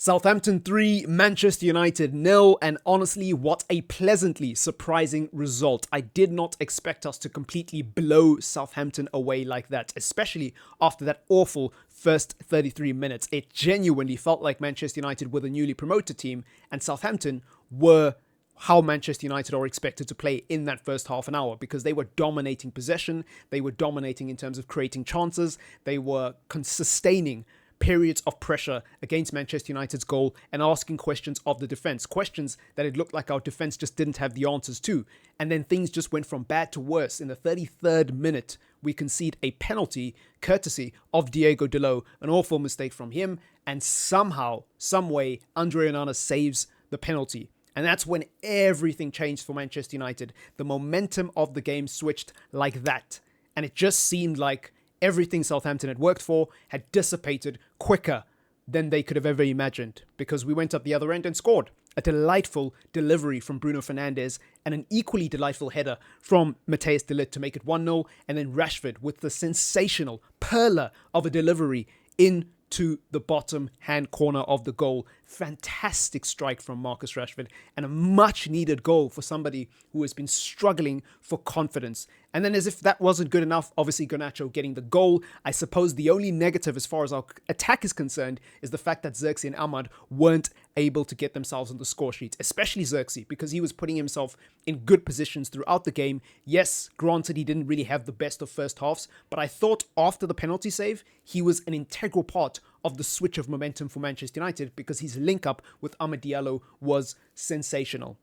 Southampton 3, Manchester United 0, and honestly, what a pleasantly surprising result. I did not expect us to completely blow Southampton away like that, especially after that awful first 33 minutes. It genuinely felt like Manchester United were the newly promoted team, and Southampton were how Manchester United are expected to play in that first half an hour, because they were dominating possession, they were dominating in terms of creating chances, they were sustaining periods of pressure against Manchester United's goal and asking questions of the defense, questions that it looked like our defense just didn't have the answers to. And then things just went from bad to worse. In the 33rd minute, we concede a penalty courtesy of Diallo, an awful mistake from him, and somehow, some way, Andre Onana saves the penalty. And that's when everything changed for Manchester United. The momentum of the game switched like that. And it just seemed like everything Southampton had worked for had dissipated quicker than they could have ever imagined, because we went up the other end and scored. A delightful delivery from Bruno Fernandes and an equally delightful header from Matthijs de Ligt to make it 1-0, and then Rashford with the sensational perler of a delivery into the bottom hand corner of the goal. Fantastic strike from Marcus Rashford, and a much needed goal for somebody who has been struggling for confidence. And then, as if that wasn't good enough, obviously Garnacho getting the goal. I suppose the only negative as far as our attack is concerned is the fact that Zirkzee and Ahmad weren't able to get themselves on the score sheet, especially Zirkzee, because he was putting himself in good positions throughout the game. Yes, granted, he didn't really have the best of first halves, but I thought after the penalty save, he was an integral part of the switch of momentum for Manchester United, because his link up with Amad Diallo was sensational.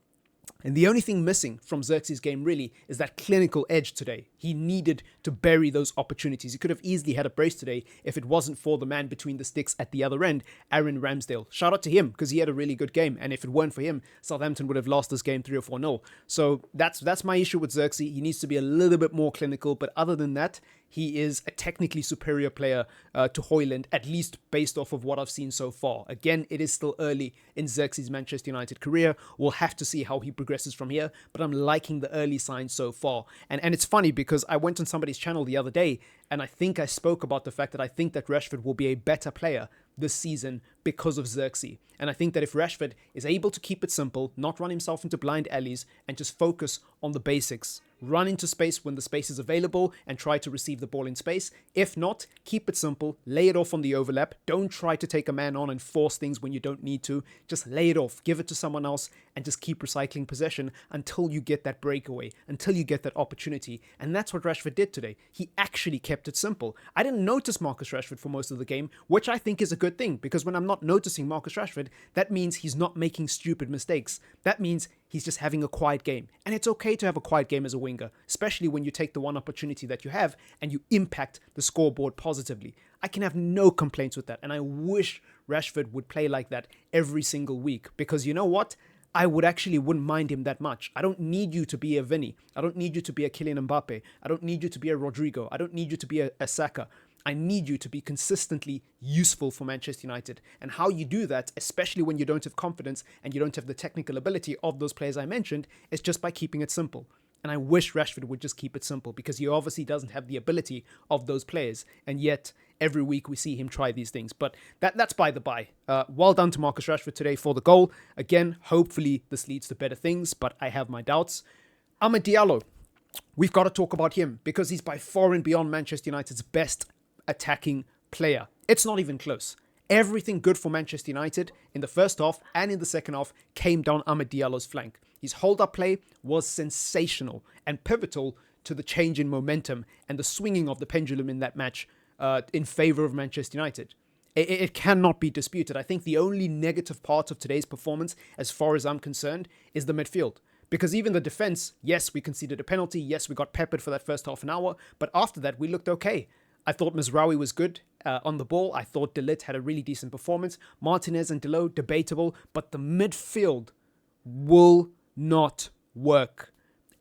And the only thing missing from Zirkzee's game really is that clinical edge today. He needed to bury those opportunities. He could have easily had a brace today if it wasn't for the man between the sticks at the other end, Aaron Ramsdale. Shout out to him, because he had a really good game. And if it weren't for him, Southampton would have lost this game 3 or 4-0. So that's my issue with Zirkzee. He needs to be a little bit more clinical. But other than that, he is a technically superior player to Højlund, at least based off of what I've seen so far. Again, it is still early in Zirkzee's Manchester United career. We'll have to see how he progresses from here, but I'm liking the early signs so far. And it's funny, because I went on somebody's channel the other day, and I think I spoke about the fact that I think that Rashford will be a better player this season because of Zirkzee. And I think that if Rashford is able to keep it simple, not run himself into blind alleys, and just focus on the basics, run into space when the space is available and try to receive the ball in space. If not, keep it simple, lay it off on the overlap. Don't try to take a man on and force things when you don't need to. Just lay it off, give it to someone else, and just keep recycling possession until you get that breakaway, until you get that opportunity. And that's what Rashford did today. He actually kept it simple. I didn't notice Marcus Rashford for most of the game, which I think is a good thing, because when I'm not noticing Marcus Rashford, that means he's not making stupid mistakes. That means he's just having a quiet game. And it's okay to have a quiet game as a winger, especially when you take the one opportunity that you have and you impact the scoreboard positively. I can have no complaints with that. And I wish Rashford would play like that every single week, because you know what? I wouldn't mind him that much. I don't need you to be a Vinny. I don't need you to be a Kylian Mbappe. I don't need you to be a Rodrigo. I don't need you to be a Saka. I need you to be consistently useful for Manchester United. And how you do that, especially when you don't have confidence and you don't have the technical ability of those players I mentioned, is just by keeping it simple. And I wish Rashford would just keep it simple, because he obviously doesn't have the ability of those players. And yet, every week we see him try these things. But that's by the by. Well done to Marcus Rashford today for the goal. Again, hopefully this leads to better things, but I have my doubts. Amad Diallo, we've got to talk about him, because he's by far and beyond Manchester United's best attacking player. It's not even close. Everything good for Manchester United in the first half and in the second half came down Amad Diallo's flank. His hold-up play was sensational and pivotal to the change in momentum and the swinging of the pendulum in that match in favour of Manchester United. It cannot be disputed. I think the only negative part of today's performance, as far as I'm concerned, is the midfield. Because even the defence, yes, we conceded a penalty, yes, we got peppered for that first half an hour, but after that, we looked okay. I thought Mizraoui was good on the ball. I thought De Ligt had a really decent performance. Martinez and Diallo, debatable, but the midfield will not work.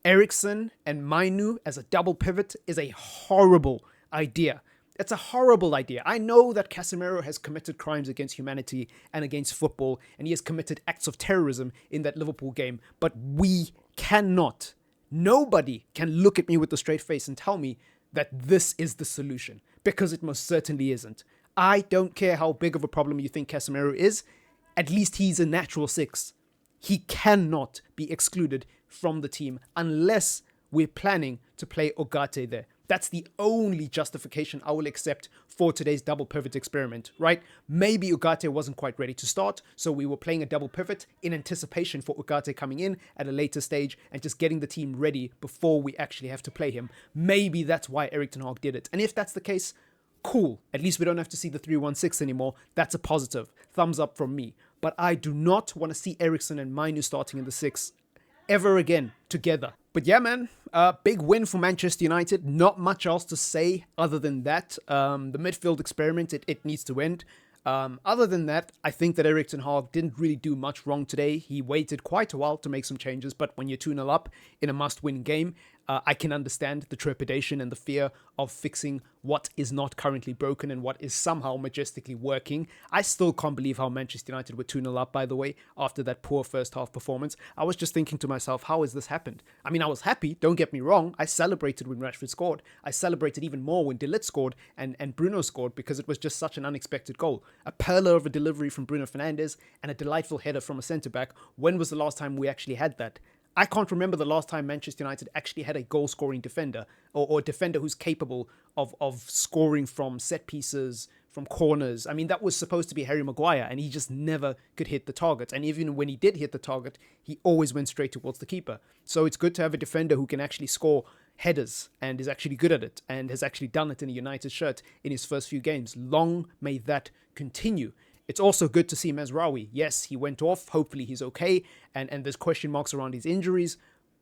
Eriksen and Mainu as a double pivot is a horrible idea. It's a horrible idea. I know that Casemiro has committed crimes against humanity and against football, and he has committed acts of terrorism in that Liverpool game, but we cannot, nobody can look at me with a straight face and tell me that this is the solution, because it most certainly isn't. I don't care how big of a problem you think Casemiro is. at least he's a natural 6. He cannot be excluded from the team unless we're planning to play Ugarte there. That's the only justification I will accept for today's double pivot experiment, right? Maybe Ugarte wasn't quite ready to start, so we were playing a double pivot in anticipation for Ugarte coming in at a later stage and just getting the team ready before we actually have to play him. Maybe that's why Erik ten Hag did it. And if that's the case, cool. At least we don't have to see the 3-1-6 anymore. That's a positive. Thumbs up from me. But I do not want to see Eriksen and Mainu starting in the 6 ever again together. But yeah, man, big win for Manchester United. Not much else to say other than that. The midfield experiment, it needs to end. Other than that, I think that Erik ten Hag didn't really do much wrong today. He waited quite a while to make some changes, but when you're 2-0 up in a must-win game, I can understand the trepidation and the fear of fixing what is not currently broken and what is somehow majestically working. I still can't believe how Manchester United were 2-0 up, by the way, after that poor first half performance. I was just thinking to myself, how has this happened? I mean, I was happy, don't get me wrong. I celebrated when Rashford scored. I celebrated even more when De Ligt scored and Bruno scored because it was just such an unexpected goal. A perler of a delivery from Bruno Fernandes and a delightful header from a centre-back. When was the last time we actually had that? I can't remember the last time Manchester United actually had a goal-scoring defender or a defender who's capable of scoring from set pieces, from corners. I mean, that was supposed to be Harry Maguire, and he just never could hit the target. And even when he did hit the target, he always went straight towards the keeper. So it's good to have a defender who can actually score headers and is actually good at it and has actually done it in a United shirt in his first few games. Long may that continue. It's also good to see Mazraoui. Yes, he went off. Hopefully he's okay. And there's question marks around his injuries.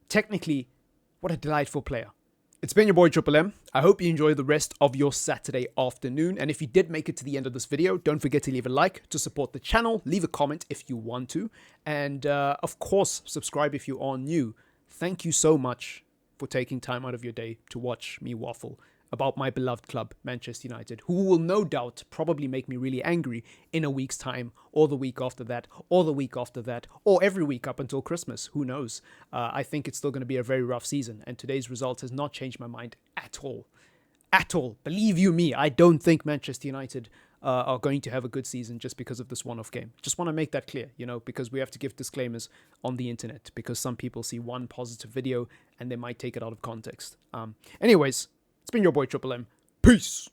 Technically, what a delightful player. It's been your boy Triple M. I hope you enjoy the rest of your Saturday afternoon. And if you did make it to the end of this video, don't forget to leave a like to support the channel. Leave a comment if you want to. And of course, subscribe if you are new. Thank you so much for taking time out of your day to watch me waffle about my beloved club, Manchester United, who will no doubt probably make me really angry in a week's time, or the week after that, or the week after that, or every week up until Christmas. Who knows? I think it's still going to be a very rough season, and today's result has not changed my mind at all. At all. Believe you me, I don't think Manchester United are going to have a good season just because of this one-off game. Just want to make that clear, because we have to give disclaimers on the internet, because some people see one positive video and they might take it out of context. Anyways, it's been your boy Triple M. Peace!